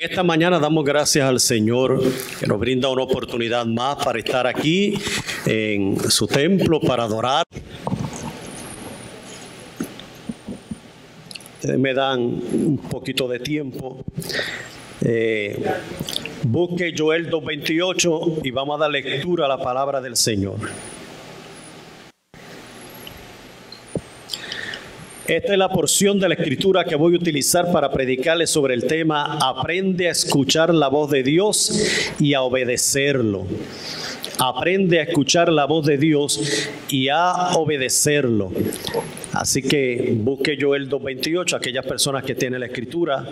Esta mañana damos gracias al Señor que nos brinda una oportunidad más para estar aquí en su templo para adorar. Ustedes me dan un poquito de tiempo. Busque Joel 2:28 y vamos a dar lectura a la palabra del Señor. Esta es la porción de la Escritura que voy a utilizar para predicarles sobre el tema Aprende a escuchar la voz de Dios y a obedecerlo. Aprende a escuchar la voz de Dios y a obedecerlo. Así que busque Joel 2:28, aquellas personas que tienen la Escritura.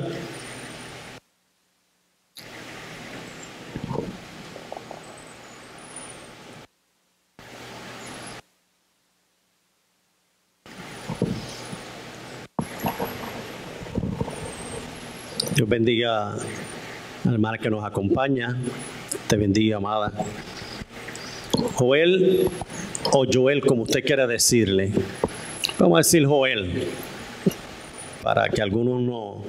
Dios bendiga a la hermana que nos acompaña. Te bendiga, amada. Joel o Joel, como usted quiera decirle. Vamos a decir Joel, para que algunos no...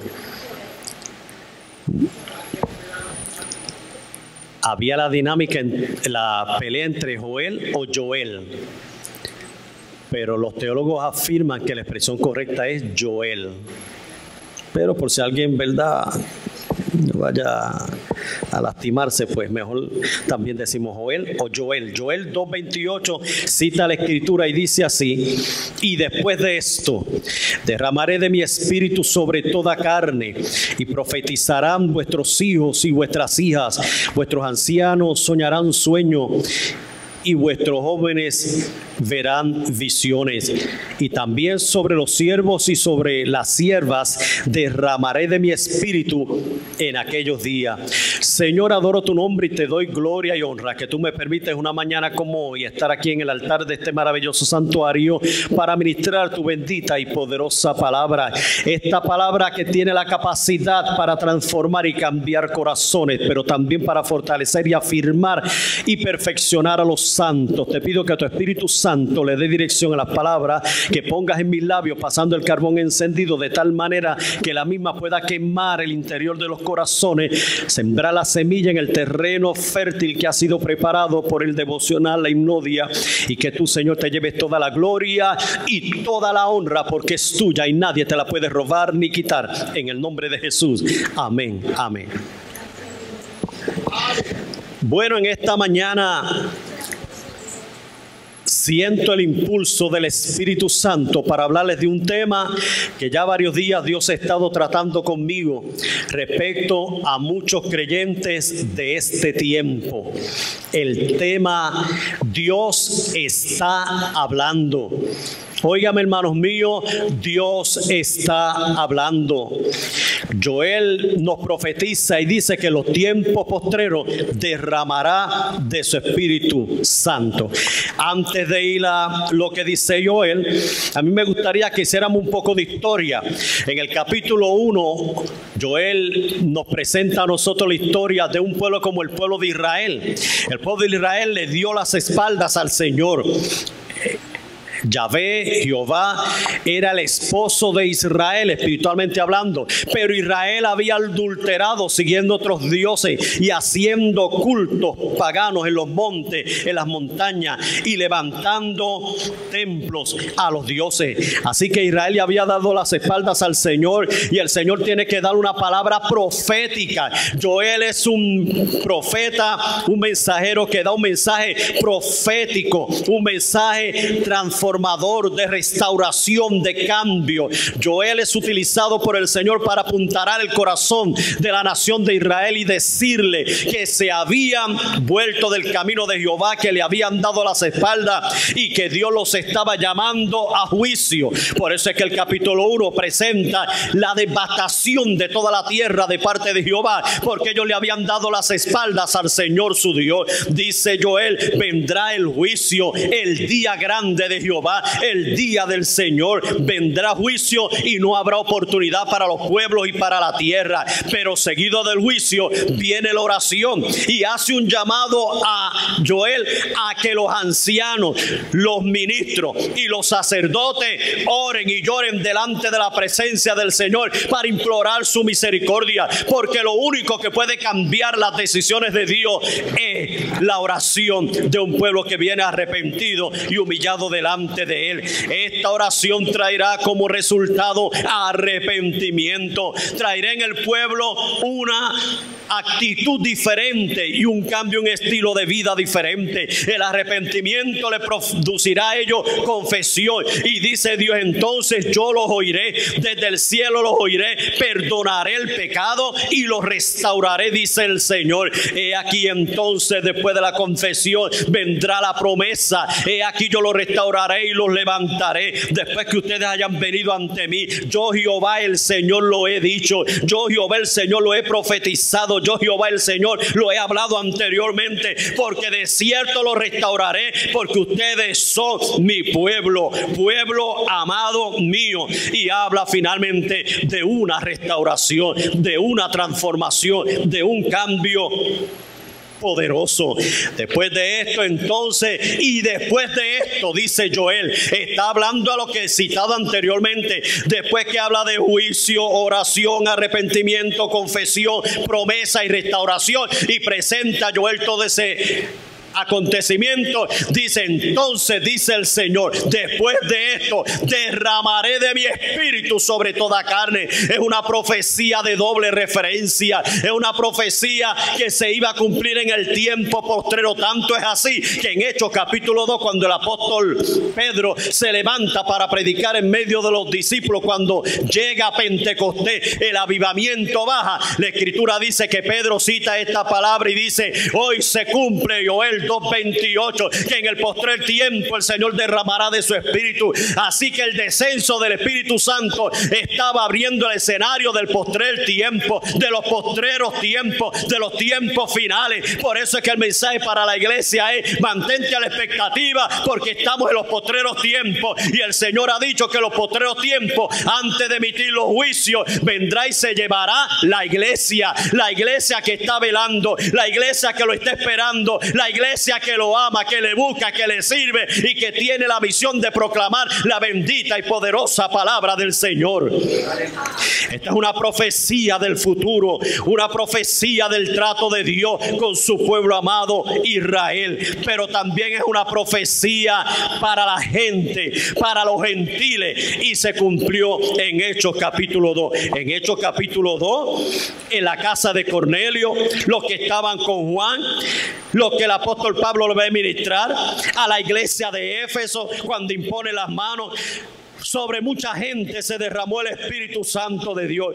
Había la dinámica, la pelea entre Joel o Joel. Pero los teólogos afirman que la expresión correcta es Joel. Pero por si alguien, ¿verdad?, vaya a lastimarse, pues mejor también decimos Joel o Joel. Joel 2:28 cita la Escritura y dice así: y después de esto derramaré de mi espíritu sobre toda carne, y profetizarán vuestros hijos y vuestras hijas, vuestros ancianos soñarán sueños, y vuestros jóvenes verán visiones. Y también sobre los siervos y sobre las siervas derramaré de mi espíritu en aquellos días. Señor, adoro tu nombre y te doy gloria y honra, que tú me permites una mañana como hoy estar aquí en el altar de este maravilloso santuario para ministrar tu bendita y poderosa palabra. Esta palabra que tiene la capacidad para transformar y cambiar corazones, pero también para fortalecer y afirmar y perfeccionar a los santos. Te pido que a tu Espíritu Santo le dé dirección a las palabras que pongas en mis labios, pasando el carbón encendido de tal manera que la misma pueda quemar el interior de los corazones, sembrar la semilla en el terreno fértil que ha sido preparado por el devocional, la hipnodia, y que tú, Señor, te lleves toda la gloria y toda la honra, porque es tuya y nadie te la puede robar ni quitar. En el nombre de Jesús. Amén. Amén. Bueno, en esta mañana siento el impulso del Espíritu Santo para hablarles de un tema que ya varios días Dios ha estado tratando conmigo respecto a muchos creyentes de este tiempo. El tema Dios está hablando. Óigame, hermanos míos, Dios está hablando. Joel nos profetiza y dice que en los tiempos postreros derramará de su Espíritu Santo. Antes de ir a lo que dice Joel, a mí me gustaría que hiciéramos un poco de historia. En el capítulo 1, Joel nos presenta a nosotros la historia de un pueblo como el pueblo de Israel. El pueblo de Israel le dio las espaldas al Señor. Yahvé, Jehová, era el esposo de Israel, espiritualmente hablando, pero Israel había adulterado siguiendo otros dioses y haciendo cultos paganos en los montes, en las montañas, y levantando templos a los dioses. Así que Israel le había dado las espaldas al Señor, y el Señor tiene que dar una palabra profética. Joel es un profeta, un mensajero que da un mensaje profético, un mensaje transformador, de restauración, de cambio. Joel es utilizado por el Señor para apuntalar el corazón de la nación de Israel y decirle que se habían vuelto del camino de Jehová, que le habían dado las espaldas y que Dios los estaba llamando a juicio. Por eso es que el capítulo 1 presenta la devastación de toda la tierra de parte de Jehová, porque ellos le habían dado las espaldas al Señor su Dios. Dice Joel: vendrá el juicio, el día grande de Jehová. Jehová, el día del Señor. Vendrá juicio y no habrá oportunidad para los pueblos y para la tierra. Pero seguido del juicio viene la oración, y hace un llamado a Joel a que los ancianos, los ministros y los sacerdotes oren y lloren delante de la presencia del Señor para implorar su misericordia, porque lo único que puede cambiar las decisiones de Dios es la oración de un pueblo que viene arrepentido y humillado delante de Él. Esta oración traerá como resultado arrepentimiento, traerá en el pueblo una actitud diferente y un cambio en estilo de vida diferente. El arrepentimiento le producirá a ellos confesión, y dice Dios: entonces yo los oiré, desde el cielo los oiré, perdonaré el pecado y los restauraré, dice el Señor. He aquí entonces, después de la confesión, vendrá la promesa. He aquí yo los restauraré y los levantaré después que ustedes hayan venido ante mí. Yo, Jehová el Señor, lo he dicho. Yo, Jehová el Señor, lo he profetizado. Yo, Jehová el Señor, lo he hablado anteriormente, porque de cierto lo restauraré, porque ustedes son mi pueblo, pueblo amado mío. Y habla finalmente de una restauración, de una transformación, de un cambio poderoso. Después de esto entonces, y después de esto, dice Joel, está hablando a lo que he citado anteriormente. Después que habla de juicio, oración, arrepentimiento, confesión, promesa y restauración, y presenta Joel todo ese acontecimiento, dice: entonces, dice el Señor, después de esto derramaré de mi espíritu sobre toda carne. Es una profecía de doble referencia, es una profecía que se iba a cumplir en el tiempo postrero. Tanto es así que en Hechos capítulo 2, cuando el apóstol Pedro se levanta para predicar en medio de los discípulos, cuando llega Pentecostés, el avivamiento baja, la escritura dice que Pedro cita esta palabra y dice: hoy se cumple Joel 2:28, que en el postrer tiempo el Señor derramará de su espíritu. Así que el descenso del Espíritu Santo estaba abriendo el escenario del postrer tiempo, de los postreros tiempos, de los tiempos finales. Por eso es que el mensaje para la iglesia es: mantente a la expectativa, porque estamos en los postreros tiempos, y el Señor ha dicho que los postreros tiempos, antes de emitir los juicios, vendrá y se llevará la iglesia que está velando, la iglesia que lo está esperando, la iglesia que lo ama, que le busca, que le sirve y que tiene la misión de proclamar la bendita y poderosa palabra del Señor. Esta es una profecía del futuro, una profecía del trato de Dios con su pueblo amado Israel, pero también es una profecía para la gente, para los gentiles, y se cumplió en Hechos capítulo 2. En Hechos capítulo 2, en la casa de Cornelio, los que estaban con Juan, los que el apóstol Pablo le va a ministrar a la iglesia de Éfeso, cuando impone las manos sobre mucha gente, se derramó el Espíritu Santo de Dios.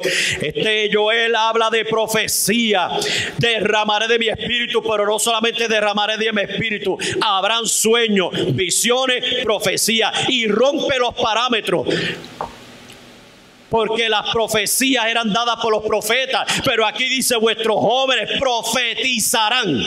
Joel habla de profecía: derramaré de mi espíritu, pero no solamente derramaré de mi espíritu, habrán sueños, visiones, profecía, y rompe los parámetros. Porque las profecías eran dadas por los profetas, pero aquí dice: vuestros jóvenes profetizarán,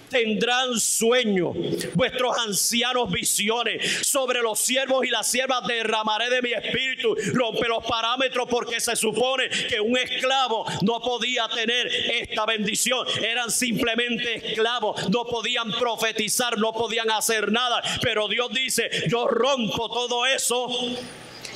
tendrán sueños, vuestros ancianos visiones, sobre los siervos y las siervas derramaré de mi espíritu. Rompe los parámetros, porque se supone que un esclavo no podía tener esta bendición. Eran simplemente esclavos, no podían profetizar, no podían hacer nada. Pero Dios dice: yo rompo todo eso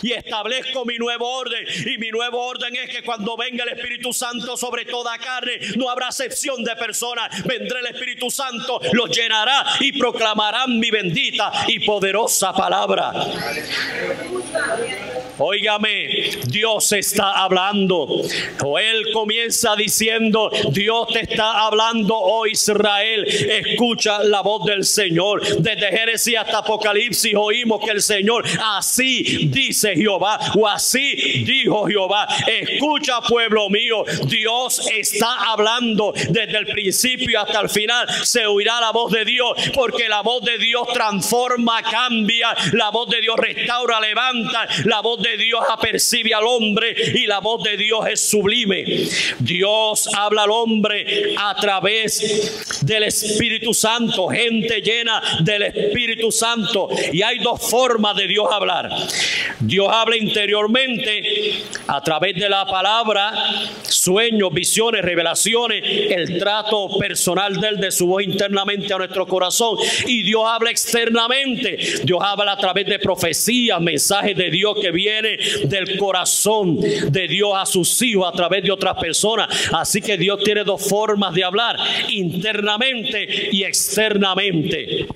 y establezco mi nuevo orden. Y mi nuevo orden es que cuando venga el Espíritu Santo sobre toda carne, no habrá excepción de personas. Vendrá el Espíritu Santo, los llenará y proclamarán mi bendita y poderosa palabra. Óigame, Dios está hablando. Joel comienza diciendo: Dios te está hablando, oh Israel, escucha la voz del Señor. Desde Génesis hasta Apocalipsis oímos que el Señor: así dice Jehová, o así dijo Jehová. Escucha, pueblo mío, Dios está hablando. Desde el principio hasta el final se oirá la voz de Dios, porque la voz de Dios transforma, cambia, la voz de Dios restaura, levanta, la voz de Dios apercibe al hombre y la voz de Dios es sublime. Dios habla al hombre a través del Espíritu Santo, gente llena del Espíritu Santo. Y hay dos formas de Dios hablar. Dios habla interiormente a través de la palabra, sueños, visiones, revelaciones, el trato personal de su voz internamente a nuestro corazón. Y Dios habla externamente. Dios habla a través de profecías, mensajes de Dios que viene del corazón de Dios a sus hijos a través de otras personas. Así que Dios tiene dos formas de hablar, internamente y externamente.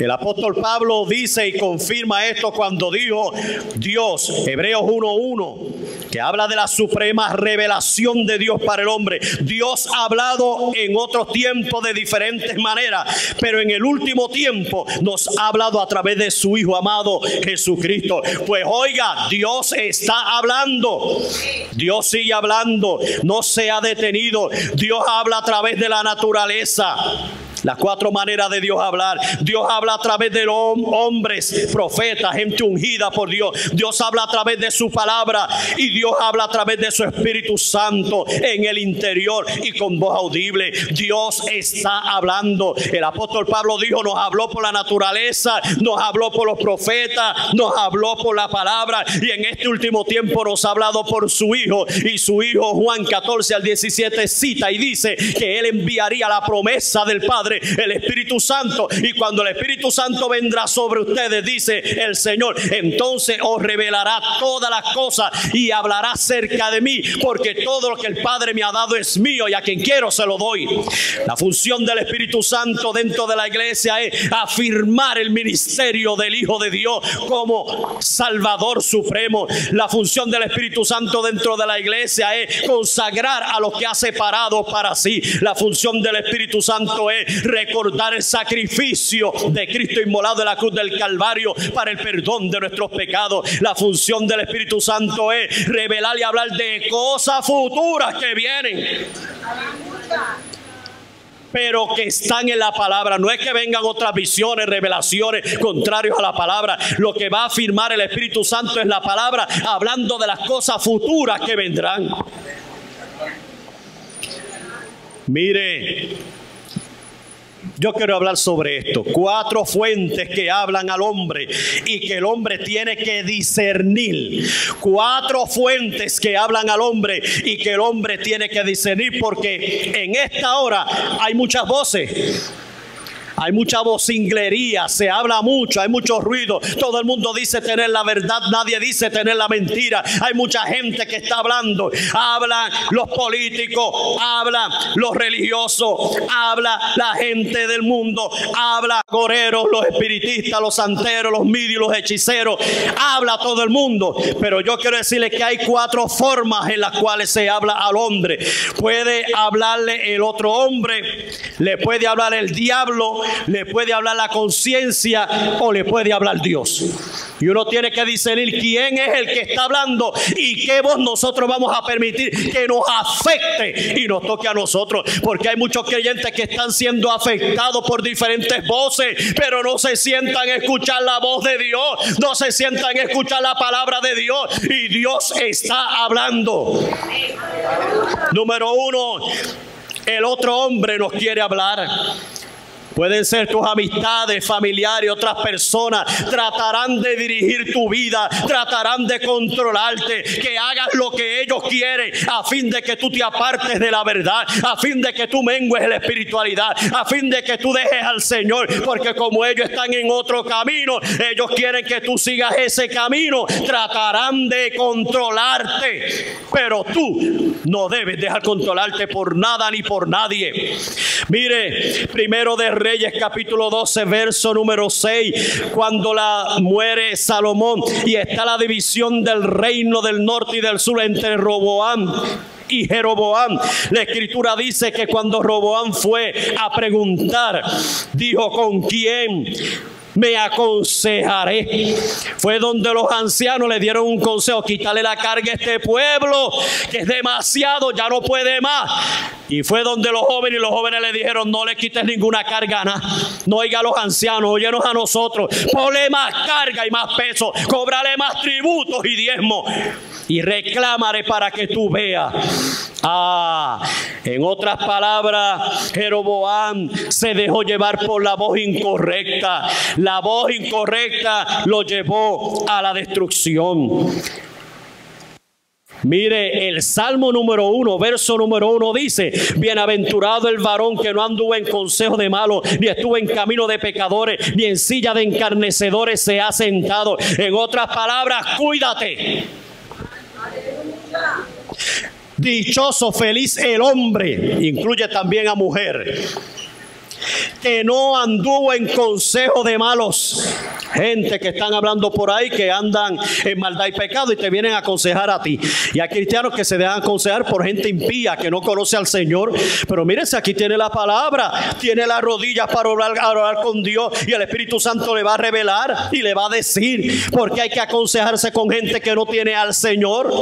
El apóstol Pablo dice y confirma esto cuando dijo Dios, Hebreos 1:1, que habla de la suprema revelación de Dios para el hombre. Dios ha hablado en otros tiempos de diferentes maneras, pero en el último tiempo nos ha hablado a través de su Hijo amado Jesucristo. Pues oiga, Dios está hablando. Dios sigue hablando, no se ha detenido. Dios habla a través de la naturaleza. Las cuatro maneras de Dios hablar. Dios habla a través de los hombres, profetas, gente ungida por Dios. Dios habla a través de su palabra y Dios habla a través de su Espíritu Santo en el interior y con voz audible. Dios está hablando. El apóstol Pablo dijo, nos habló por la naturaleza, nos habló por los profetas, nos habló por la palabra y en este último tiempo nos ha hablado por su Hijo. Y su Hijo, Juan 14:17, cita y dice que Él enviaría la promesa del Padre, el Espíritu Santo, y cuando el Espíritu Santo vendrá sobre ustedes, dice el Señor, entonces os revelará todas las cosas y hablará acerca de mí, porque todo lo que el Padre me ha dado es mío y a quien quiero se lo doy. La función del Espíritu Santo dentro de la iglesia es afirmar el ministerio del Hijo de Dios como Salvador supremo. La función del Espíritu Santo dentro de la iglesia es consagrar a los que ha separado para sí. La función del Espíritu Santo es recordar el sacrificio de Cristo inmolado en la cruz del Calvario para el perdón de nuestros pecados. La función del Espíritu Santo es revelar y hablar de cosas futuras que vienen, pero que están en la palabra. No es que vengan otras visiones, revelaciones contrarios a la palabra. Lo que va a afirmar el Espíritu Santo es la palabra, hablando de las cosas futuras que vendrán. Mire, yo quiero hablar sobre esto. 4 fuentes que hablan al hombre y que el hombre tiene que discernir. 4 fuentes que hablan al hombre y que el hombre tiene que discernir, porque en esta hora hay muchas voces. Hay mucha vocinglería, se habla mucho, hay mucho ruido. Todo el mundo dice tener la verdad, nadie dice tener la mentira. Hay mucha gente que está hablando. Hablan los políticos, hablan los religiosos, habla la gente del mundo, habla los goreros, los espiritistas, los santeros, los medios, los hechiceros. Habla todo el mundo. Pero yo quiero decirles que hay 4 formas en las cuales se habla al hombre. Puede hablarle el otro hombre, le puede hablar el diablo, le puede hablar la conciencia o le puede hablar Dios. Y uno tiene que discernir quién es el que está hablando y qué voz nosotros vamos a permitir que nos afecte y nos toque a nosotros. Porque hay muchos creyentes que están siendo afectados por diferentes voces, pero no se sientan a escuchar la voz de Dios, no se sientan a escuchar la palabra de Dios, y Dios está hablando. Número 1, el otro hombre nos quiere hablar. Pueden ser tus amistades, familiares, otras personas. Tratarán de dirigir tu vida, tratarán de controlarte, que hagas lo que ellos quieren, a fin de que tú te apartes de la verdad, a fin de que tú mengues en la espiritualidad, a fin de que tú dejes al Señor, porque como ellos están en otro camino, ellos quieren que tú sigas ese camino. Tratarán de controlarte, pero tú no debes dejar controlarte por nada ni por nadie. Mire, Primero de Reyes capítulo 12 verso número 6, cuando muere Salomón y está la división del reino del norte y del sur entre Roboam y Jeroboam. La escritura dice que cuando Roboam fue a preguntar, dijo: ¿con quién me aconsejaré. Fue donde los ancianos le dieron un consejo: quítale la carga a este pueblo, que es demasiado, ya no puede más. Y fue donde los jóvenes le dijeron: no le quites ninguna carga a nada. No oiga a los ancianos, óyenos a nosotros. Ponle más carga y más peso, cóbrale más tributos y diezmos, y reclámale para que tú veas. En otras palabras, Jeroboam se dejó llevar por la voz incorrecta. La voz incorrecta lo llevó a la destrucción. Mire, el Salmo número 1, verso número 1 dice: bienaventurado el varón que no anduvo en consejo de malos, ni estuvo en camino de pecadores, ni en silla de encarnecedores se ha sentado. En otras palabras, cuídate. Dichoso, feliz el hombre, incluye también a mujer, que no anduvo en consejo de malos. Gente que están hablando por ahí, que andan en maldad y pecado y te vienen a aconsejar a ti. Y hay cristianos que se dejan aconsejar por gente impía que no conoce al Señor. Pero mírense, aquí tiene la palabra, tiene las rodillas para orar con Dios, y el Espíritu Santo le va a revelar y le va a decir por qué hay que aconsejarse con gente que no tiene al Señor.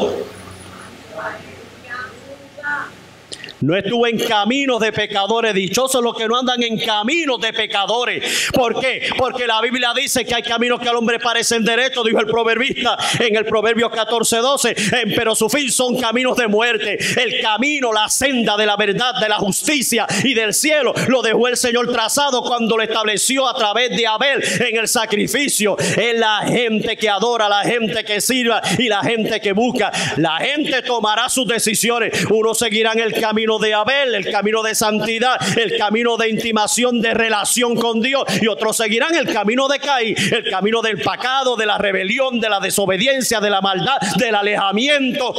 No estuvo en caminos de pecadores. Dichosos los que no andan en caminos de pecadores. ¿Por qué? Porque la Biblia dice que hay caminos que al hombre parecen derechos, dijo el proverbista en el Proverbio 14:12, pero su fin son caminos de muerte. El camino, la senda de la verdad, de la justicia y del cielo lo dejó el Señor trazado cuando lo estableció a través de Abel en el sacrificio. Es la gente que adora, la gente que sirva y la gente que busca. La gente tomará sus decisiones. Unos seguirán el camino de Abel, el camino de santidad, el camino de intimación, de relación con Dios, y otros seguirán el camino de Caín, el camino del pecado, de la rebelión, de la desobediencia, de la maldad, del alejamiento.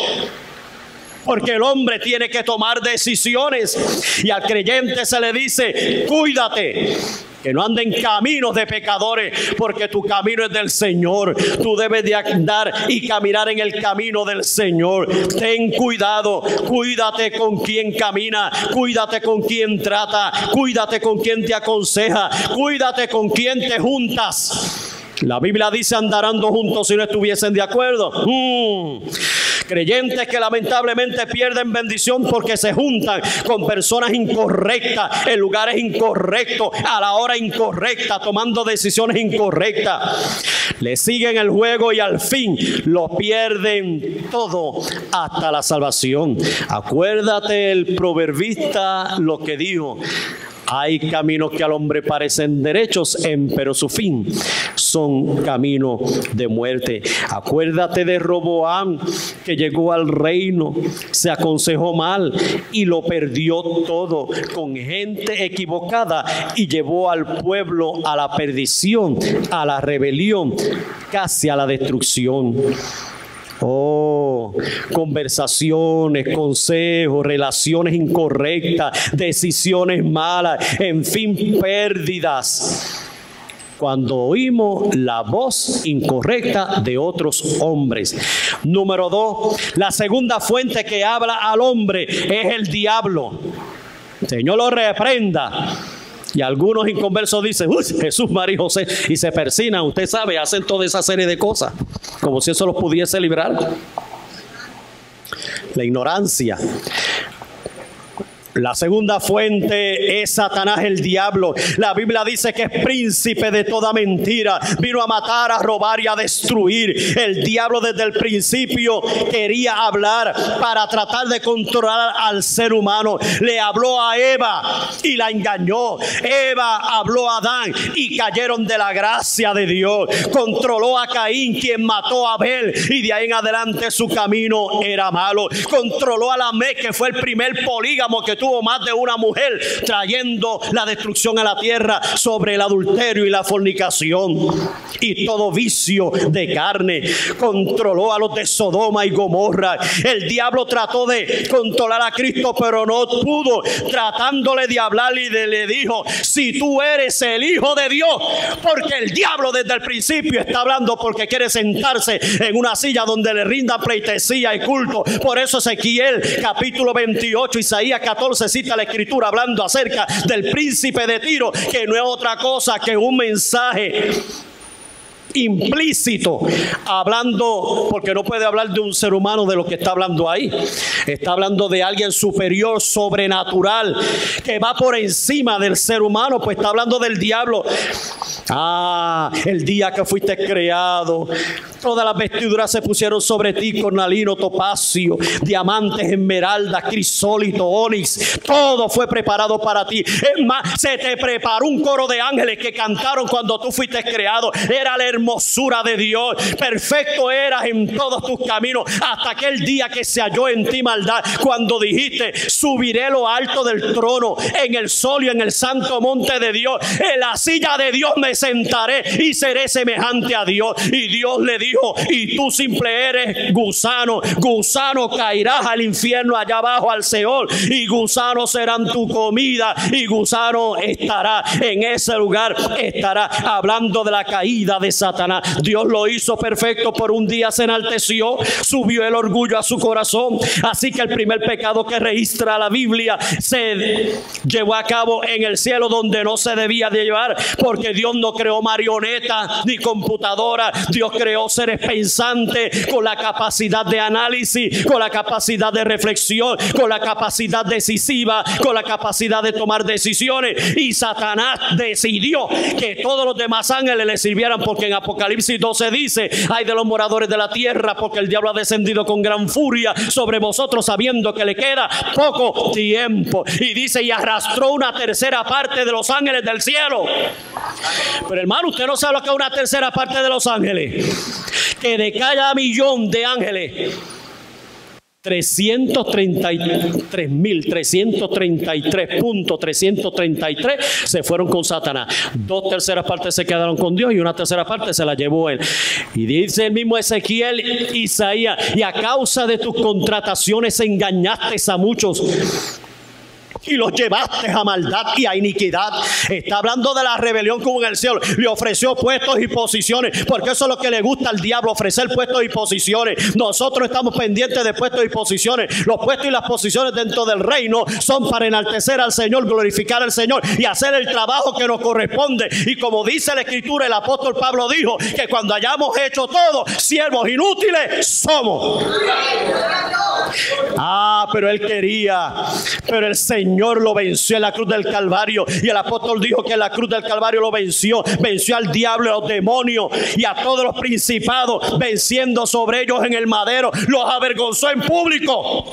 Porque el hombre tiene que tomar decisiones, y al creyente se le dice: cuídate, que no ande en caminos de pecadores, porque tu camino es del Señor. Tú debes de andar y caminar en el camino del Señor. Ten cuidado, cuídate con quien camina, cuídate con quien trata, cuídate con quien te aconseja, cuídate con quien te juntas. La Biblia dice: andarán dos juntos si no estuviesen de acuerdo. Creyentes que lamentablemente pierden bendición porque se juntan con personas incorrectas, en lugares incorrectos, a la hora incorrecta, tomando decisiones incorrectas. Le siguen el juego y al fin lo pierden todo, hasta la salvación. Acuérdate el proverbista lo que dijo: hay caminos que al hombre parecen derechos, pero su fin son caminos de muerte. Acuérdate de Roboam, que llegó al reino, se aconsejó mal y lo perdió todo con gente equivocada, y llevó al pueblo a la perdición, a la rebelión, casi a la destrucción. Conversaciones, consejos, relaciones incorrectas, decisiones malas, en fin, pérdidas. Cuando oímos la voz incorrecta de otros hombres. Número 2, la segunda fuente que habla al hombre es el diablo. Señor lo reprenda. Y algunos inconversos dicen: Jesús, María y José, y se persignan, usted sabe, hacen toda esa serie de cosas, como si eso los pudiese librar. La ignorancia. La segunda fuente es Satanás, el diablo. La Biblia dice que es príncipe de toda mentira. Vino a matar, a robar y a destruir. El diablo desde el principio quería hablar para tratar de controlar al ser humano. Le habló a Eva y la engañó. Eva habló a Adán y cayeron de la gracia de Dios. Controló a Caín, quien mató a Abel, y de ahí en adelante su camino era malo. Controló a Lamec, que fue el primer polígamo que tuvo más de una mujer, trayendo la destrucción a la tierra sobre el adulterio y la fornicación y todo vicio de carne. Controló a los de Sodoma y Gomorra. El diablo trató de controlar a Cristo, pero no pudo. Tratándole de hablar, y le dijo: si tú eres el Hijo de Dios, porque el diablo desde el principio está hablando porque quiere sentarse en una silla donde le rinda pleitesía y culto. Por eso Ezequiel capítulo 28, Isaías 14 14 cita la escritura hablando acerca del príncipe de Tiro, que no es otra cosa que un mensaje implícito, hablando, porque no puede hablar de un ser humano de lo que está hablando ahí. Está hablando de alguien superior, sobrenatural, que va por encima del ser humano, pues está hablando del diablo. El día que fuiste creado, todas las vestiduras se pusieron sobre ti, cornalino, topacio, diamantes, esmeralda, crisólito, onix, todo fue preparado para ti. Es más, se te preparó un coro de ángeles que cantaron cuando tú fuiste creado. Era la hermosura de Dios, perfecto eras en todos tus caminos, hasta aquel día que se halló en ti maldad, cuando dijiste: subiré lo alto del trono, en el sol y en el santo monte de Dios, en la silla de Dios me sentaré y seré semejante a Dios. Y Dios le dijo: y tú simple eres gusano, gusano caerás al infierno, allá abajo al Seol, y gusanos serán tu comida, y gusano estará en ese lugar, estará hablando de la caída de Satanás. Dios lo hizo perfecto, por un día se enalteció, subió el orgullo a su corazón. Así que el primer pecado que registra la Biblia se llevó a cabo en el cielo, donde no se debía de llevar, porque Dios no creó marionetas ni computadoras. Dios creó seres pensantes con la capacidad de análisis, con la capacidad de reflexión, con la capacidad decisiva, con la capacidad de tomar decisiones. Y Satanás decidió que todos los demás ángeles le sirvieran, porque en Apocalipsis 12 dice: ay de los moradores de la tierra, porque el diablo ha descendido con gran furia sobre vosotros, sabiendo que le queda poco tiempo. Y dice: y arrastró una tercera parte de los ángeles del cielo. Pero hermano, usted no sabe lo que es una tercera parte de los ángeles. Que de cada millón de ángeles, 333.333 se fueron con Satanás. 2/3 partes se quedaron con Dios y 1/3 parte se la llevó él. Y dice el mismo Ezequiel, Isaías: y a causa de tus contrataciones engañaste a muchos y los llevaste a maldad y a iniquidad. Está hablando de la rebelión como en el cielo. Le ofreció puestos y posiciones, porque eso es lo que le gusta al diablo, ofrecer puestos y posiciones. Nosotros estamos pendientes de puestos y posiciones. Los puestos y las posiciones dentro del reino son para enaltecer al Señor, glorificar al Señor y hacer el trabajo que nos corresponde. Y como dice la escritura, el apóstol Pablo dijo que cuando hayamos hecho todo, siervos inútiles somos. Pero él quería, pero el Señor lo venció en la cruz del Calvario. Y el apóstol dijo que en la cruz del Calvario lo venció al diablo, a los demonios y a todos los principados, venciendo sobre ellos en el madero. Los avergonzó en público.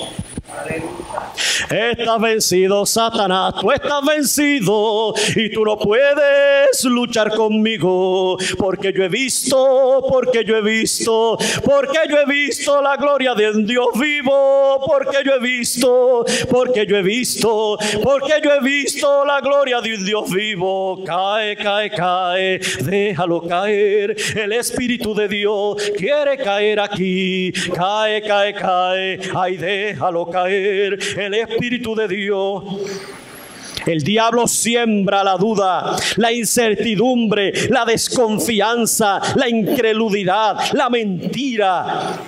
Estás vencido, Satanás, tú estás vencido y tú no puedes luchar conmigo, porque yo he visto la gloria de Dios vivo, porque yo he visto la gloria de un Dios vivo. Cae, déjalo caer, el Espíritu de Dios quiere caer aquí. Cae, ay, déjalo caer, el Espíritu de Dios. El diablo siembra la duda, la incertidumbre, la desconfianza, la incredulidad, la mentira,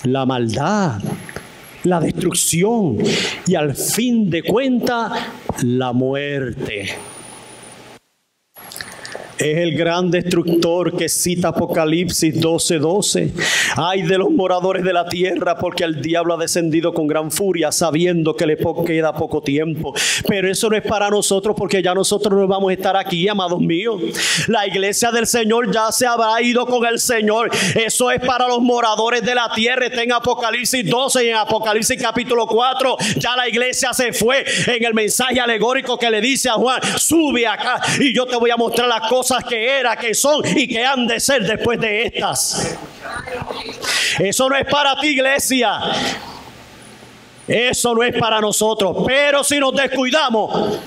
la maldad, la destrucción y al fin de cuentas la muerte. Es el gran destructor que cita Apocalipsis 12:12. Ay de los moradores de la tierra, porque el diablo ha descendido con gran furia, sabiendo que le queda poco tiempo. Pero eso no es para nosotros, porque ya nosotros no vamos a estar aquí, amados míos. La iglesia del Señor ya se habrá ido con el Señor. Eso es para los moradores de la tierra. Está en Apocalipsis 12 y en Apocalipsis capítulo 4. Ya la iglesia se fue. En el mensaje alegórico que le dice a Juan: sube acá y yo te voy a mostrar las cosas que era, que son y que han de ser después de estas. Eso no es para ti, iglesia. Eso no es para nosotros. Pero si nos descuidamos,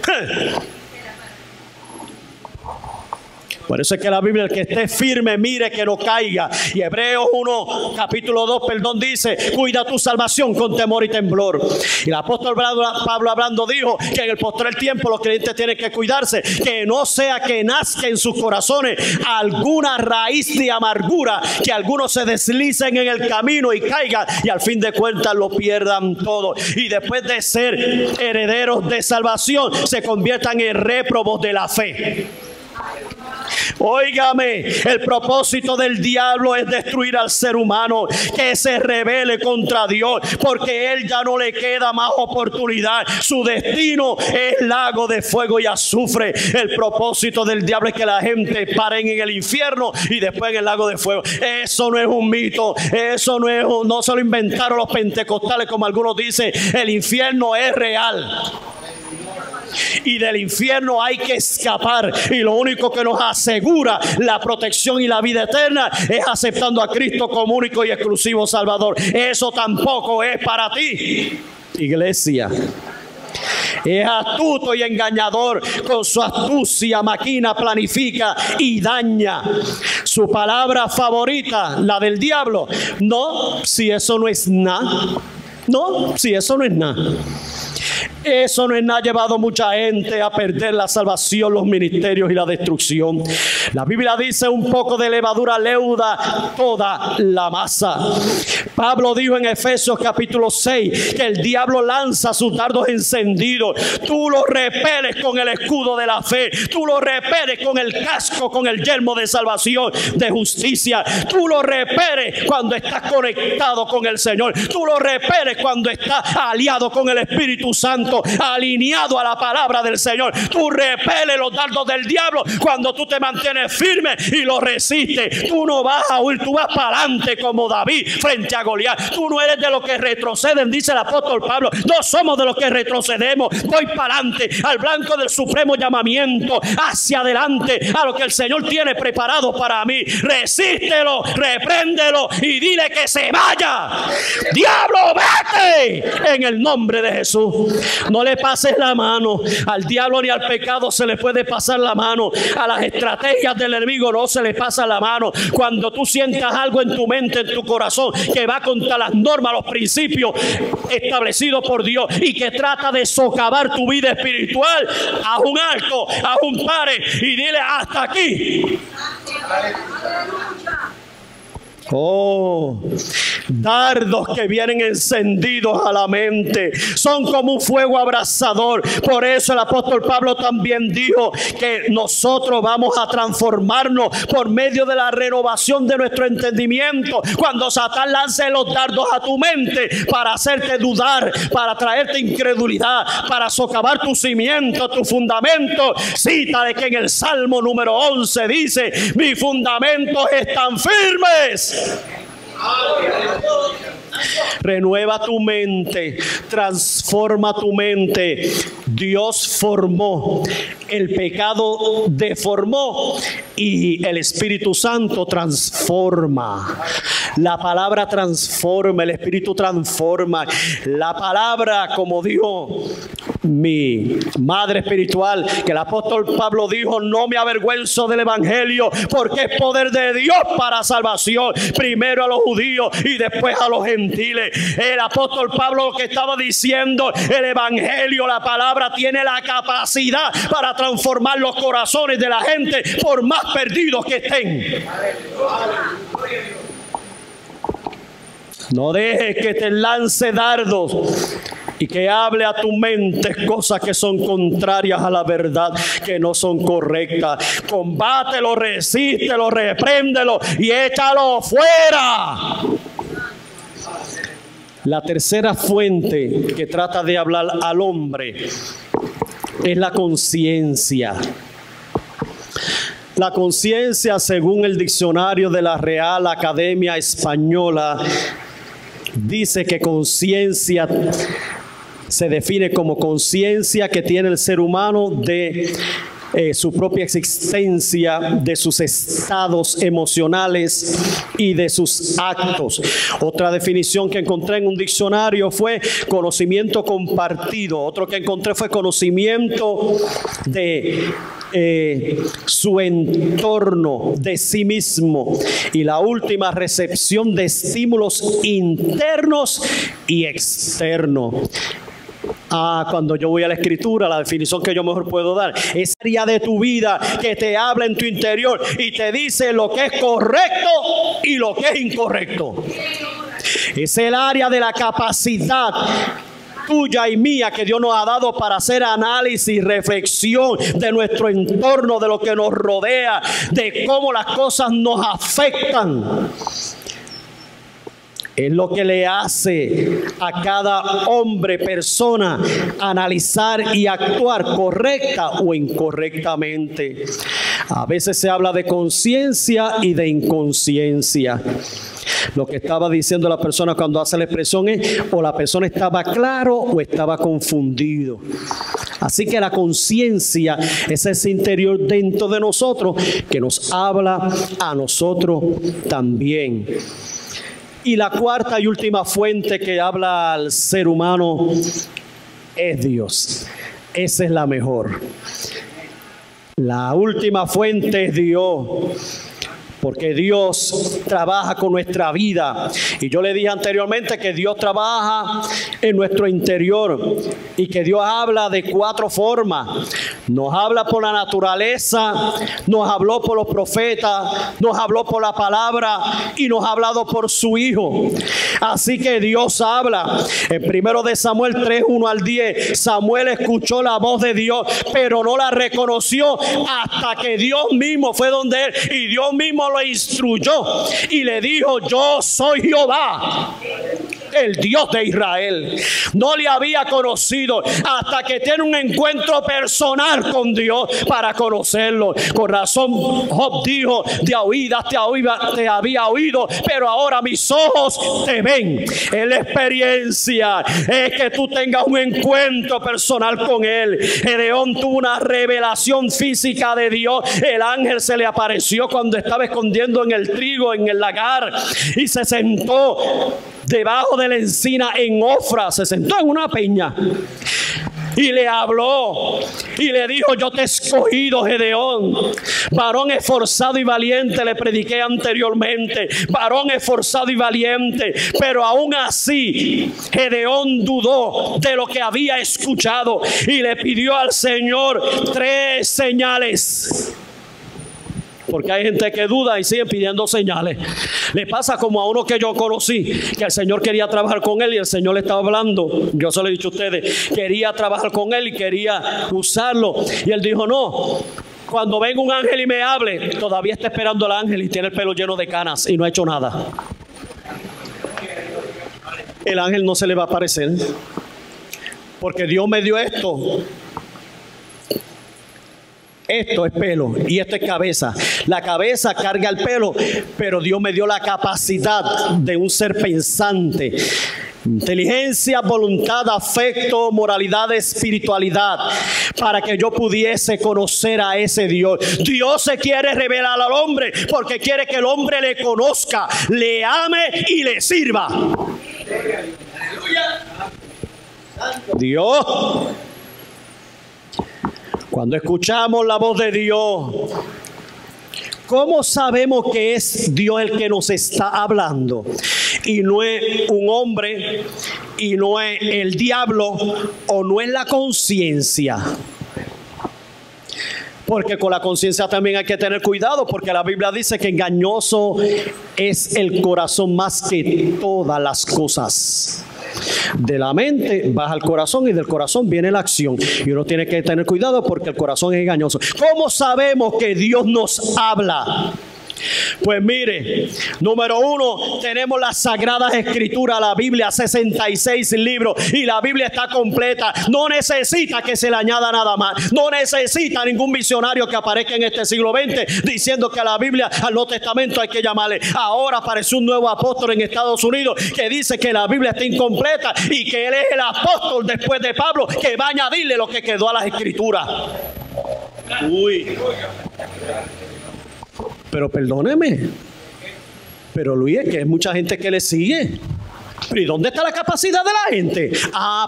Por eso es que la Biblia, el que esté firme, mire que no caiga. Y Hebreos 1, capítulo 2, dice, cuida tu salvación con temor y temblor. Y el apóstol Pablo hablando dijo que en el postrer tiempo los creyentes tienen que cuidarse, que no sea que nazca en sus corazones alguna raíz de amargura, que algunos se deslicen en el camino y caigan y al fin de cuentas lo pierdan todo. Y después de ser herederos de salvación, se conviertan en réprobos de la fe. Óigame, el propósito del diablo es destruir al ser humano, que se rebele contra Dios, porque él ya no le queda más oportunidad. Su destino es lago de fuego y azufre. El propósito del diablo es que la gente pare en el infierno y después en el lago de fuego. Eso no es un mito, eso no se lo inventaron los pentecostales como algunos dicen. El infierno es real. Y del infierno hay que escapar, y lo único que nos asegura la protección y la vida eterna es aceptando a Cristo como único y exclusivo Salvador. Eso tampoco es para ti, iglesia. Es astuto y engañador, con su astucia maquina, planifica y daña. Su palabra favorita, la del diablo: no, si eso no es nada. No, si eso no es nada. Eso no es nada. Ha llevado mucha gente a perder la salvación, los ministerios y la destrucción. La Biblia dice: un poco de levadura leuda toda la masa. Pablo dijo en Efesios capítulo 6 que el diablo lanza sus dardos encendidos. Tú lo repeles con el escudo de la fe. Tú lo repeles con el casco, con el yelmo de salvación, de justicia. Tú lo repeles cuando estás conectado con el Señor. Tú lo repeles cuando estás aliado con el Espíritu Santo, alineado a la palabra del Señor. Tú repeles los dardos del diablo cuando tú te mantienes firme y lo resistes. Tú no vas a huir, tú vas para adelante como David frente a Goliat. Tú no eres de los que retroceden, dice el apóstol Pablo. No somos de los que retrocedemos. Voy para adelante al blanco del supremo llamamiento, hacia adelante a lo que el Señor tiene preparado para mí. Resístelo, repréndelo y dile que se vaya. Diablo, vete en el nombre de Jesús. No le pases la mano al diablo ni al pecado. Se le puede pasar la mano. A las estrategias del enemigo no se le pasa la mano. Cuando tú sientas algo en tu mente, en tu corazón, que va contra las normas, los principios establecidos por Dios y que trata de socavar tu vida espiritual, haz un alto, haz un pare y dile: hasta aquí. Oh, dardos que vienen encendidos a la mente, son como un fuego abrasador. Por eso el apóstol Pablo también dijo que nosotros vamos a transformarnos por medio de la renovación de nuestro entendimiento. Cuando Satán lance los dardos a tu mente para hacerte dudar, para traerte incredulidad, para socavar tu cimiento, tu fundamento, cita de que en el Salmo número 11 dice: mis fundamentos están firmes. Renueva tu mente, transforma tu mente. Dios formó, el pecado deformó y el Espíritu Santo transforma. La palabra transforma, el Espíritu transforma. La palabra, como dijo mi madre espiritual, que el apóstol Pablo dijo: no me avergüenzo del evangelio, porque es poder de Dios para salvación, primero a los judíos y después a los gentiles. El apóstol Pablo lo que estaba diciendo: el evangelio, la palabra, tiene la capacidad para transformar los corazones de la gente, por más perdidos que estén. No dejes que te lance dardos y que hable a tu mente cosas que son contrarias a la verdad, que no son correctas. Combátelo, resístelo, repréndelo y échalo fuera. La tercera fuente que trata de hablar al hombre es la conciencia. La conciencia, según el diccionario de la Real Academia Española, dice que conciencia se define como conciencia que tiene el ser humano de su propia existencia, de sus estados emocionales y de sus actos. Otra definición que encontré en un diccionario fue conocimiento compartido. Otro que encontré fue conocimiento de su entorno, de sí mismo. Y la última, recepción de estímulos internos y externos. Cuando yo voy a la escritura, la definición que yo mejor puedo dar es área de tu vida que te habla en tu interior y te dice lo que es correcto y lo que es incorrecto. Es el área de la capacidad tuya y mía que Dios nos ha dado para hacer análisis, reflexión de nuestro entorno, de lo que nos rodea, de cómo las cosas nos afectan. Es lo que le hace a cada hombre, persona, analizar y actuar correcta o incorrectamente. A veces se habla de conciencia y de inconsciencia. Lo que estaba diciendo la persona cuando hace la expresión es o la persona estaba claro o estaba confundido. Así que la conciencia es ese interior dentro de nosotros que nos habla a nosotros también. Y la cuarta y última fuente que habla al ser humano es Dios. Esa es la mejor. La última fuente es Dios. Porque Dios trabaja con nuestra vida. Y yo le dije anteriormente que Dios trabaja en nuestro interior. Y que Dios habla de 4 formas. Nos habla por la naturaleza, nos habló por los profetas, nos habló por la palabra y nos ha hablado por su Hijo. Así que Dios habla. En 1 de Samuel 3, 1 al 10, Samuel escuchó la voz de Dios, pero no la reconoció hasta que Dios mismo fue donde él y Dios mismo lo instruyó y le dijo: yo soy Jehová, el Dios de Israel. No le había conocido hasta que tiene un encuentro personal con Dios para conocerlo. Con razón Job dijo: de oídas te había oído, pero ahora mis ojos te ven. En la experiencia es que tú tengas un encuentro personal con él. Gedeón tuvo una revelación física de Dios. El ángel se le apareció cuando estaba escondiendo en el trigo, en el lagar, y se sentó debajo de la encina en Ofra. Se sentó en una peña y le habló y le dijo: yo te he escogido, Gedeón, varón esforzado y valiente. Le prediqué anteriormente, varón esforzado y valiente. Pero aún así Gedeón dudó de lo que había escuchado y le pidió al Señor 3 señales. Porque hay gente que duda y sigue pidiendo señales. Le pasa como a uno que yo conocí, que el Señor quería trabajar con él y el Señor le estaba hablando. Yo se lo he dicho a ustedes, quería trabajar con él y quería usarlo. Y él dijo: no, cuando venga un ángel y me hable. Todavía está esperando al ángel y tiene el pelo lleno de canas y no ha hecho nada. El ángel no se le va a aparecer, porque Dios me dio esto. Esto es pelo y esto es cabeza. La cabeza carga el pelo, pero Dios me dio la capacidad de un ser pensante. Inteligencia, voluntad, afecto, moralidad, espiritualidad, para que yo pudiese conocer a ese Dios. Dios se quiere revelar al hombre porque quiere que el hombre le conozca, le ame y le sirva. Dios. Cuando escuchamos la voz de Dios, ¿cómo sabemos que es Dios el que nos está hablando? Y no es un hombre, y no es el diablo, o no es la conciencia. Porque con la conciencia también hay que tener cuidado, porque la Biblia dice que engañoso es el corazón más que todas las cosas. De la mente baja al corazón y del corazón viene la acción. Y uno tiene que tener cuidado porque el corazón es engañoso. ¿Cómo sabemos que Dios nos habla? Pues mire, número 1, tenemos las Sagradas Escrituras, la Biblia, 66 libros, y la Biblia está completa. No necesita que se le añada nada más. No necesita ningún visionario que aparezca en este siglo XX diciendo que a la Biblia, al Nuevo Testamento hay que llamarle. Ahora apareció un nuevo apóstol en Estados Unidos que dice que la Biblia está incompleta y que él es el apóstol después de Pablo, que va a añadirle lo que quedó a las Escrituras. Uy. Pero perdóneme. Pero Luis, es que hay mucha gente que le sigue. ¿Y dónde está la capacidad de la gente?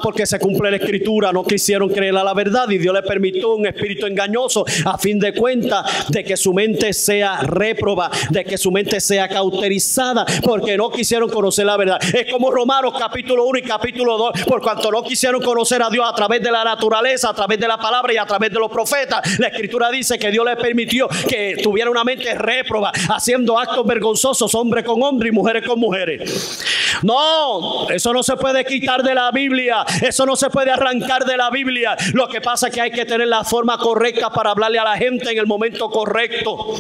Porque se cumple la escritura, no quisieron creer a la verdad y Dios les permitió un espíritu engañoso a fin de cuentas de que su mente sea réproba, de que su mente sea cauterizada, porque no quisieron conocer la verdad. Es como Romanos capítulo 1 y capítulo 2, por cuanto no quisieron conocer a Dios a través de la naturaleza, a través de la palabra y a través de los profetas. La escritura dice que Dios les permitió que tuviera una mente réproba, haciendo actos vergonzosos, hombres con hombres y mujeres con mujeres. No, eso no se puede quitar de la Biblia. Eso no se puede arrancar de la Biblia. Lo que pasa es que hay que tener la forma correcta para hablarle a la gente en el momento correcto.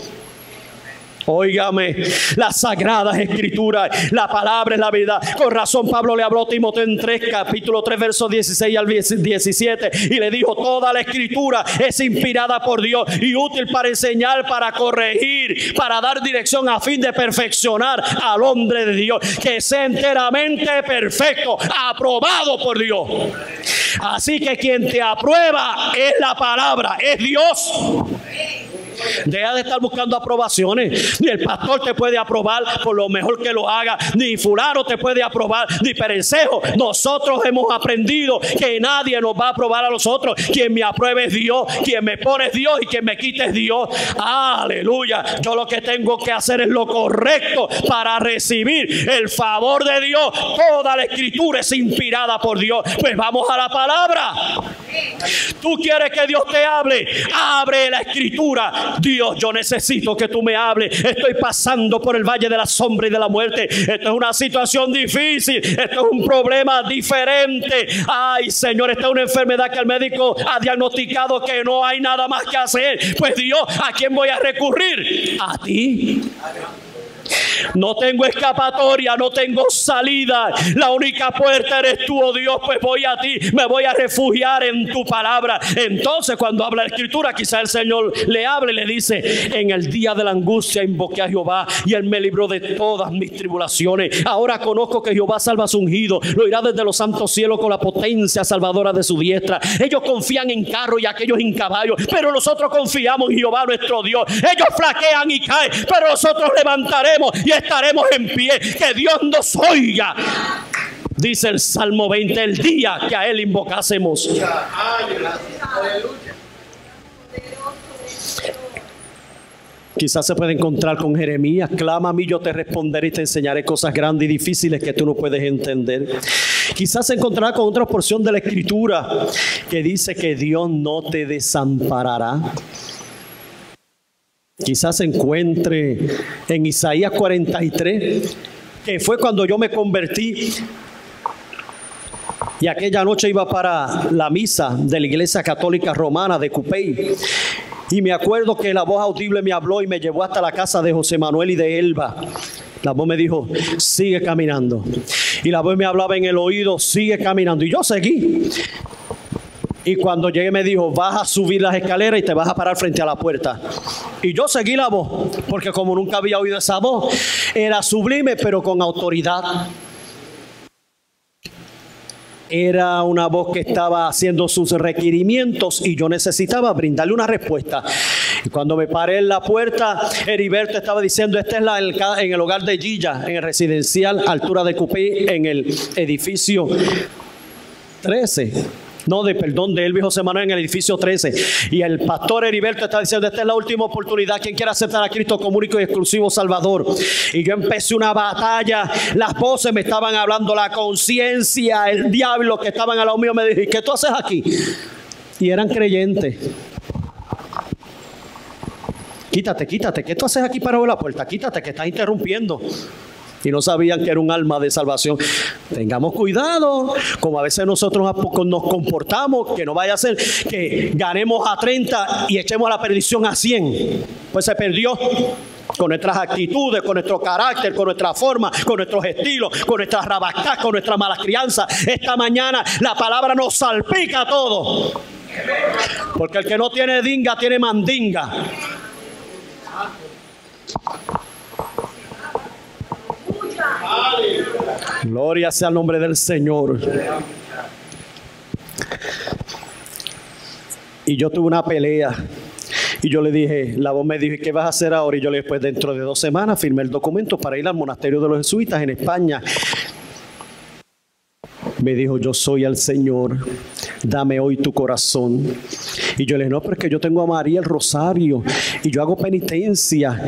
Óigame, las sagradas escrituras, la palabra es la verdad. Con razón Pablo le habló a Timoteo en capítulo 3, versos 16 al 17 y le dijo: toda la escritura es inspirada por Dios y útil para enseñar, para corregir, para dar dirección a fin de perfeccionar al hombre de Dios, que sea enteramente perfecto, aprobado por Dios. Así que quien te aprueba es la palabra, es Dios. Deja de estar buscando aprobaciones. Ni el pastor te puede aprobar por lo mejor que lo haga, ni fulano te puede aprobar, ni perencejo. Nosotros hemos aprendido que nadie nos va a aprobar a nosotros. Quien me apruebe es Dios, quien me pone es Dios y quien me quite es Dios. Aleluya. Yo lo que tengo que hacer es lo correcto para recibir el favor de Dios. Toda la escritura es inspirada por Dios. Pues vamos a la palabra. Tú quieres que Dios te hable, abre la escritura. Dios, yo necesito que tú me hables. Estoy pasando por el valle de la sombra y de la muerte. Esto es una situación difícil. Esto es un problema diferente. Ay, Señor, esta es una enfermedad que el médico ha diagnosticado que no hay nada más que hacer. Pues Dios, ¿a quién voy a recurrir? A ti. No tengo escapatoria, no tengo salida. La única puerta eres tú, oh Dios. Pues voy a ti, me voy a refugiar en tu palabra. Entonces cuando habla la escritura, quizá el Señor le hable y le dice: en el día de la angustia invoqué a Jehová y Él me libró de todas mis tribulaciones. Ahora conozco que Jehová salva a su ungido, lo irá desde los santos cielos con la potencia salvadora de su diestra. Ellos confían en carros y aquellos en caballos, pero nosotros confiamos en Jehová nuestro Dios. Ellos flaquean y caen, pero nosotros levantaremos y estaremos en pie. Que Dios nos oiga. Dice el Salmo 20, el día que a Él invocásemos. Quizás se puede encontrar con Jeremías: clama a mí, yo te responderé y te enseñaré cosas grandes y difíciles que tú no puedes entender. Quizás se encontrará con otra porción de la escritura que dice que Dios no te desamparará. Quizás se encuentre en Isaías 43, que fue cuando yo me convertí. Y aquella noche iba para la misa de la Iglesia Católica Romana de Cupey. Y me acuerdo que la voz audible me habló y me llevó hasta la casa de José Manuel y de Elba. La voz me dijo: sigue caminando. Y la voz me hablaba en el oído: sigue caminando. Y yo seguí. Y cuando llegué me dijo: vas a subir las escaleras y te vas a parar frente a la puerta. Y yo seguí la voz, porque como nunca había oído esa voz, era sublime pero con autoridad. Era una voz que estaba haciendo sus requerimientos y yo necesitaba brindarle una respuesta. Y cuando me paré en la puerta, Heriberto estaba diciendo: esta es en el hogar de Gilla, en el residencial altura de Cupey, en el edificio 13. De Elvis José Manuel, en el edificio 13. Y el pastor Heriberto está diciendo: esta es la última oportunidad. Quien quiera aceptar a Cristo como único y exclusivo Salvador. Y yo empecé una batalla. Las voces me estaban hablando, la conciencia, el diablo que estaban al lado mío me dijo: ¿qué tú haces aquí? Y eran creyentes. Quítate, ¿qué tú haces aquí parado en la puerta? Quítate, que estás interrumpiendo. Y no sabían que era un alma de salvación. Tengamos cuidado, como a veces nosotros nos comportamos, que no vaya a ser que ganemos a 30 y echemos a la perdición a 100. Pues se perdió. Con nuestras actitudes, con nuestro carácter, con nuestra forma, con nuestros estilos, con nuestras rabascas, con nuestra mala crianza. Esta mañana la palabra nos salpica a todos. Porque el que no tiene dinga, tiene mandinga. Gloria sea el nombre del Señor. Y yo tuve una pelea. Y yo le dije, la voz me dijo, ¿qué vas a hacer ahora? Y yo le dije, pues dentro de 2 semanas firmé el documento para ir al monasterio de los jesuitas en España. Me dijo, yo soy el Señor, dame hoy tu corazón. Y yo le dije, no, pero es que yo tengo a María el rosario y yo hago penitencia.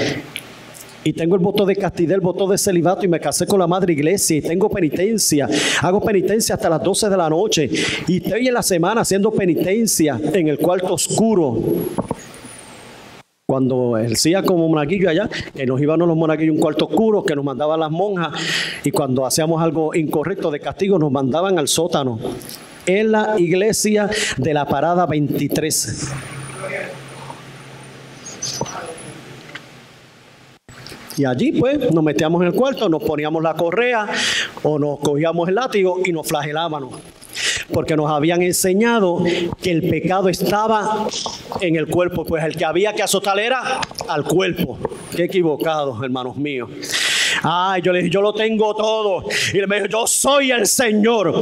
Y tengo el voto de castidad, el voto de celibato y me casé con la madre iglesia y tengo penitencia. Hago penitencia hasta las 12 de la noche y estoy en la semana haciendo penitencia en el cuarto oscuro. Cuando hacía como monaguillo allá, que nos íbamos los monaguillos a un cuarto oscuro, que nos mandaban las monjas y cuando hacíamos algo incorrecto de castigo nos mandaban al sótano. En la iglesia de la Parada 23. Y allí pues nos metíamos en el cuarto, nos poníamos la correa o nos cogíamos el látigo y nos flagelábamos. Porque nos habían enseñado que el pecado estaba en el cuerpo, pues el que había que azotar era al cuerpo. Qué equivocados, hermanos míos. Ay, yo le dije, yo lo tengo todo. Y él me dijo, yo soy el Señor.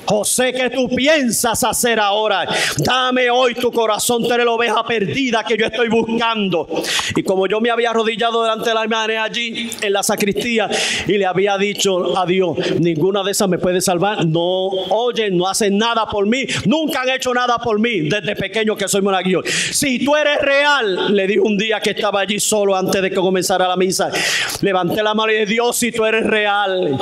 José, ¿qué tú piensas hacer ahora? Dame hoy tu corazón, tú eres la oveja perdida que yo estoy buscando. Y como yo me había arrodillado delante de la imagen allí en la sacristía y le había dicho a Dios, ninguna de esas me puede salvar. No oyen, no hacen nada por mí. Nunca han hecho nada por mí desde pequeño que soy monaguillo. Si tú eres real, le dije un día que estaba allí solo antes de que comenzara la misa. Levanté la mano y dije, Dios, si tú eres real,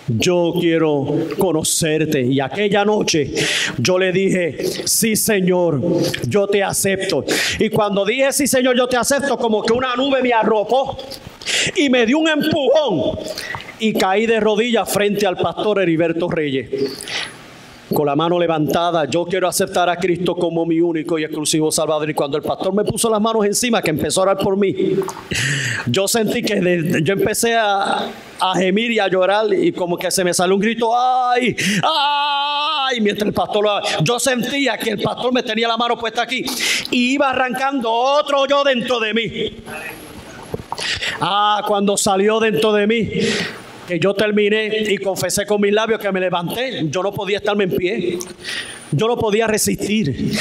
yo quiero conocerte. Y aquella noche yo le dije, sí, Señor, yo te acepto. Y cuando dije, sí, Señor, yo te acepto, como que una nube me arropó y me dio un empujón y caí de rodillas frente al pastor Heriberto Reyes. Con la mano levantada, yo quiero aceptar a Cristo como mi único y exclusivo Salvador. Y cuando el pastor me puso las manos encima, que empezó a orar por mí, yo sentí que yo empecé a gemir y a llorar y como que se me salió un grito, ¡ay! ¡Ay! Mientras el pastor yo sentía que el pastor me tenía la mano puesta aquí y iba arrancando otro yo dentro de mí. Cuando salió dentro de mí, que yo terminé y confesé con mis labios que me levanté, yo no podía estarme en pie, yo no podía resistir.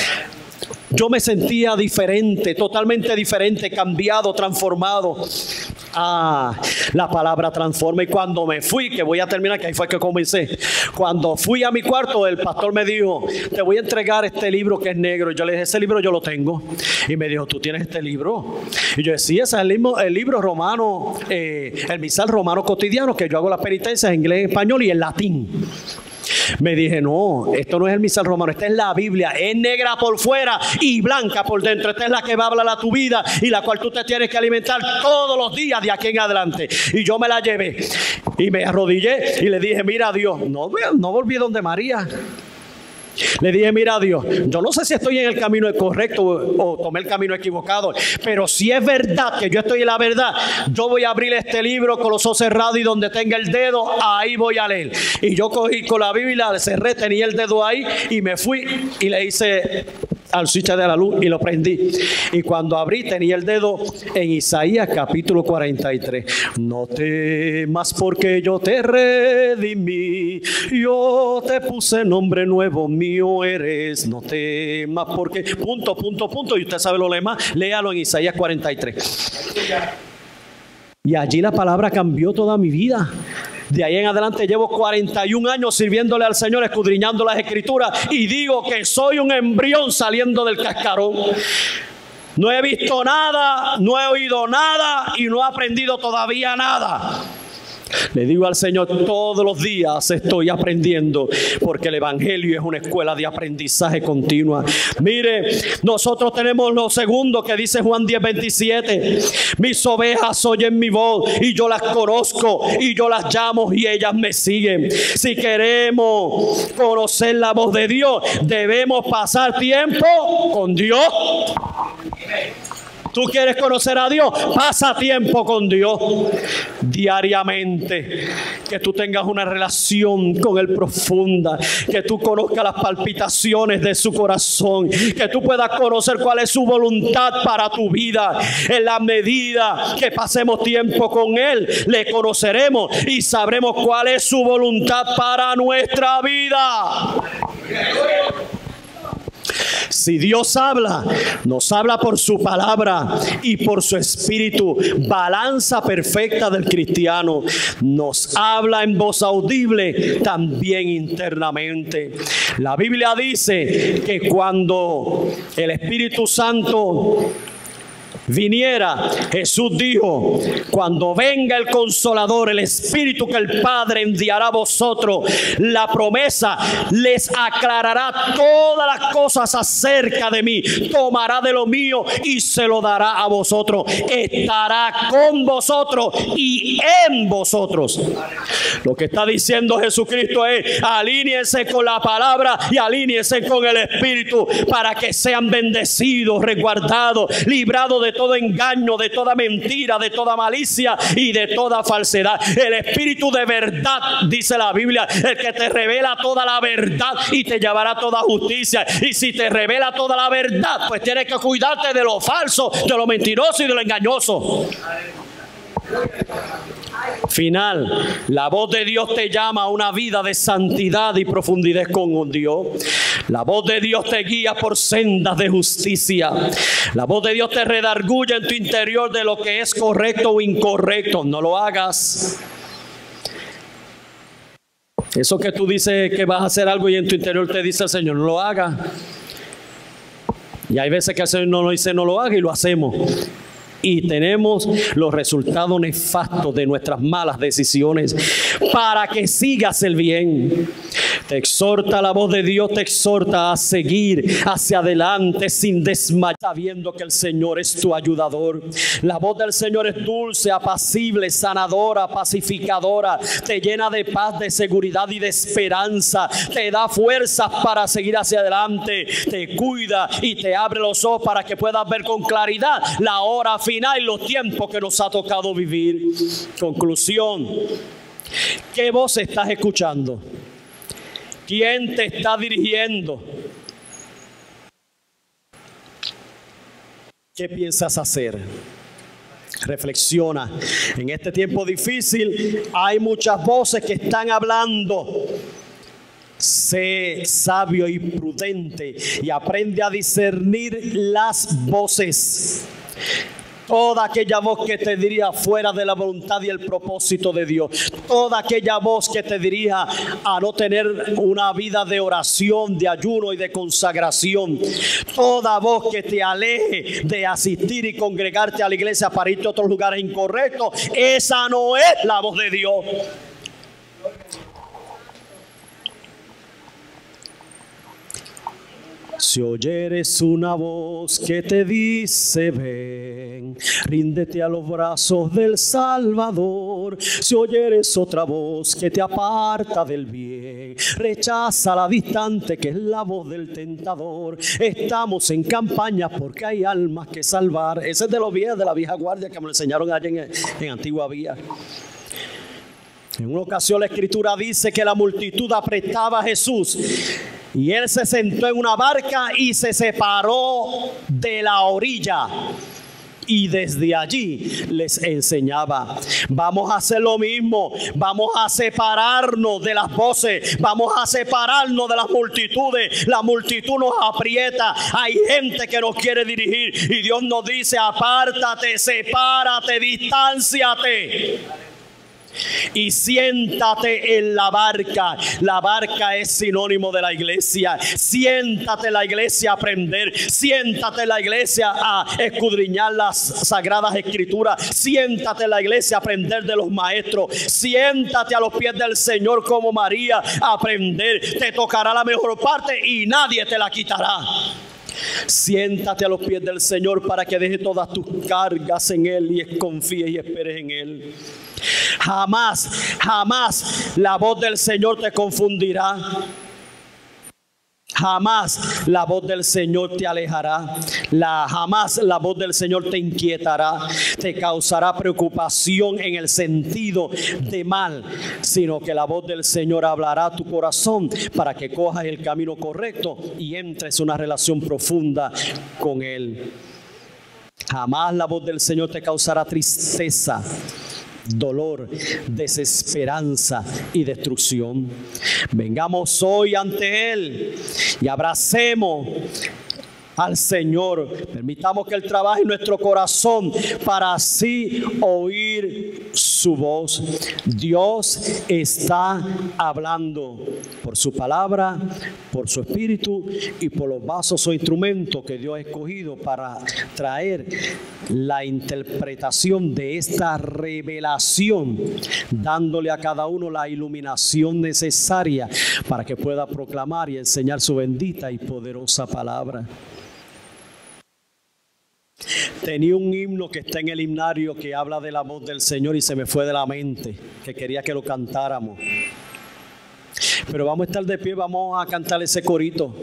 Yo me sentía diferente, totalmente diferente, cambiado, transformado. La palabra transforma. Y cuando me fui, que voy a terminar, que ahí fue que comencé. Cuando fui a mi cuarto, el pastor me dijo, te voy a entregar este libro que es negro. Y yo le dije, ese libro yo lo tengo. Y me dijo, ¿tú tienes este libro? Y yo decía, sí, ese es el libro romano, el misal romano cotidiano, que yo hago las penitencias en inglés, en español y en latín. Me dije, no, esto no es el misal romano, esta es la Biblia, es negra por fuera y blanca por dentro. Esta es la que va a hablar a tu vida y la cual tú te tienes que alimentar todos los días de aquí en adelante. Y yo me la llevé y me arrodillé y le dije, mira Dios, no volví donde María. Le dije, mira Dios, yo no sé si estoy en el camino correcto o tomé el camino equivocado, pero si es verdad que yo estoy en la verdad, yo voy a abrir este libro con los ojos cerrados y donde tenga el dedo, ahí voy a leer. Y yo cogí con la Biblia, le cerré, tenía el dedo ahí y me fui y le hice al switch de la luz y lo prendí. Y cuando abrí tenía el dedo en Isaías capítulo 43. No temas porque yo te redimí, yo te puse nombre nuevo, mío eres. No temas porque... punto. Y usted sabe lo demás, léalo en Isaías 43. Y allí la palabra cambió toda mi vida. De ahí en adelante llevo 41 años sirviéndole al Señor, escudriñando las Escrituras, y digo que soy un embrión saliendo del cascarón. No he visto nada, no he oído nada y no he aprendido todavía nada. Le digo al Señor, todos los días estoy aprendiendo, porque el Evangelio es una escuela de aprendizaje continua. Mire, nosotros tenemos lo segundo que dice Juan 10:27. Mis ovejas oyen mi voz y yo las conozco y yo las llamo y ellas me siguen. Si queremos conocer la voz de Dios, debemos pasar tiempo con Dios. ¿Tú quieres conocer a Dios? Pasa tiempo con Dios diariamente. Que tú tengas una relación con Él profunda. Que tú conozcas las palpitaciones de su corazón. Que tú puedas conocer cuál es su voluntad para tu vida. En la medida que pasemos tiempo con Él, le conoceremos y sabremos cuál es su voluntad para nuestra vida. Si Dios habla, nos habla por su palabra y por su espíritu. Balanza perfecta del cristiano. Nos habla en voz audible, también internamente. La Biblia dice que cuando el Espíritu Santo viniera, Jesús dijo: cuando venga el Consolador, el Espíritu que el Padre enviará a vosotros, la promesa les aclarará todas las cosas acerca de mí, tomará de lo mío y se lo dará a vosotros, estará con vosotros y en vosotros. Lo que está diciendo Jesucristo es: alíñense con la palabra y alíñense con el Espíritu para que sean bendecidos, resguardados, librados de todo engaño, de toda mentira, de toda malicia y de toda falsedad. El Espíritu de verdad, dice la Biblia, el que te revela toda la verdad y te llevará a toda justicia. Y si te revela toda la verdad, pues tienes que cuidarte de lo falso, de lo mentiroso y de lo engañoso. Final, la voz de Dios te llama a una vida de santidad y profundidad con Dios. La voz de Dios te guía por sendas de justicia. La voz de Dios te redarguye en tu interior de lo que es correcto o incorrecto. No lo hagas. Eso que tú dices que vas a hacer algo y en tu interior te dice el Señor: no lo hagas. Y hay veces que el Señor no lo dice no lo haga y lo hacemos. Y tenemos los resultados nefastos de nuestras malas decisiones. Para que sigas el bien, te exhorta la voz de Dios, te exhorta a seguir hacia adelante sin desmayar, sabiendo que el Señor es tu ayudador. La voz del Señor es dulce, apacible, sanadora, pacificadora, te llena de paz, de seguridad y de esperanza, te da fuerzas para seguir hacia adelante, te cuida y te abre los ojos para que puedas ver con claridad la hora final y los tiempos que nos ha tocado vivir. Conclusión: ¿qué voz estás escuchando? ¿Quién te está dirigiendo? ¿Qué piensas hacer? Reflexiona. En este tiempo difícil hay muchas voces que están hablando. Sé sabio y prudente y aprende a discernir las voces. Toda aquella voz que te diría fuera de la voluntad y el propósito de Dios. Toda aquella voz que te diría a no tener una vida de oración, de ayuno y de consagración. Toda voz que te aleje de asistir y congregarte a la iglesia para irte a otros lugares incorrectos. Esa no es la voz de Dios. Si oyeres una voz que te dice ven, ríndete a los brazos del Salvador. Si oyeres otra voz que te aparta del bien, rechaza la distante que es la voz del tentador. Estamos en campaña porque hay almas que salvar. Ese es de los viejos, de la vieja guardia que me lo enseñaron allá en Antigua Vía. En una ocasión la Escritura dice que la multitud apretaba a Jesús y él se sentó en una barca y se separó de la orilla. Y desde allí les enseñaba. Vamos a hacer lo mismo. Vamos a separarnos de las voces. Vamos a separarnos de las multitudes. La multitud nos aprieta. Hay gente que nos quiere dirigir. Y Dios nos dice: apártate, sepárate, distánciate. Y siéntate en la barca. La barca es sinónimo de la iglesia. Siéntate en la iglesia a aprender. Siéntate en la iglesia a escudriñar las sagradas escrituras. Siéntate en la iglesia a aprender de los maestros. Siéntate a los pies del Señor como María a aprender. Te tocará la mejor parte y nadie te la quitará. Siéntate a los pies del Señor para que dejes todas tus cargas en Él y confíes y esperes en Él. Jamás, jamás la voz del Señor te confundirá. Jamás la voz del Señor te alejará. Jamás la voz del Señor te inquietará, te causará preocupación en el sentido de mal, sino que la voz del Señor hablará a tu corazón para que cojas el camino correcto y entres en una relación profunda con Él. Jamás la voz del Señor te causará tristeza, dolor, desesperanza y destrucción. Vengamos hoy ante Él y abracemos al Señor. Permitamos que Él trabaje en nuestro corazón para así oír su voz. Dios está hablando por su palabra, por su espíritu y por los vasos o instrumentos que Dios ha escogido para traer la interpretación de esta revelación, dándole a cada uno la iluminación necesaria para que pueda proclamar y enseñar su bendita y poderosa palabra. Tenía un himno que está en el himnario que habla de la voz del Señor y se me fue de la mente, que quería que lo cantáramos. Pero vamos a estar de pie, vamos a cantar ese corito.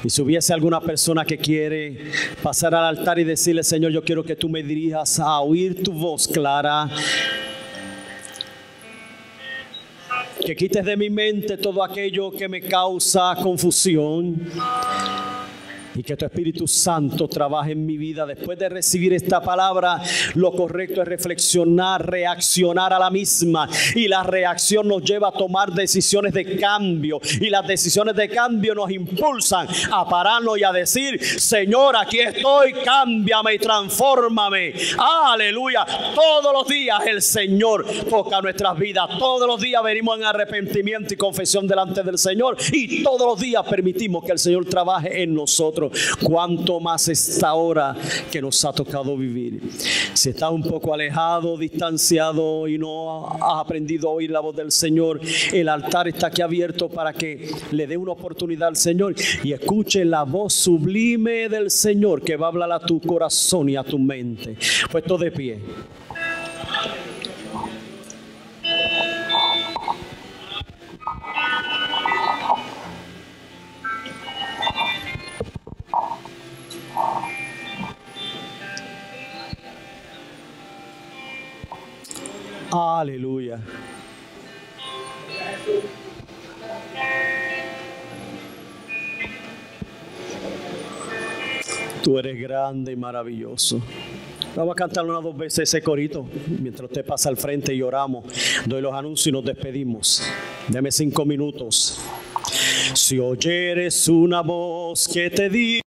Y si hubiese alguna persona que quiere pasar al altar y decirle: Señor, yo quiero que tú me dirijas a oír tu voz clara, que quites de mi mente todo aquello que me causa confusión, y que tu Espíritu Santo trabaje en mi vida. Después de recibir esta palabra, lo correcto es reflexionar, reaccionar a la misma. Y la reacción nos lleva a tomar decisiones de cambio. Y las decisiones de cambio nos impulsan a pararnos y a decir: Señor, aquí estoy, cámbiame y transfórmame. Aleluya. Todos los días el Señor toca nuestras vidas. Todos los días venimos en arrepentimiento y confesión delante del Señor. Y todos los días permitimos que el Señor trabaje en nosotros. Cuanto más esta hora que nos ha tocado vivir. Si estás un poco alejado, distanciado y no has aprendido a oír la voz del Señor, el altar está aquí abierto para que le dé una oportunidad al Señor y escuche la voz sublime del Señor que va a hablar a tu corazón y a tu mente. Puesto de pie. Aleluya. Tú eres grande y maravilloso. Vamos a cantar una o dos veces ese corito mientras usted pasa al frente y oramos. Doy los anuncios y nos despedimos. Deme 5 minutos. Si oyeres una voz que te dice: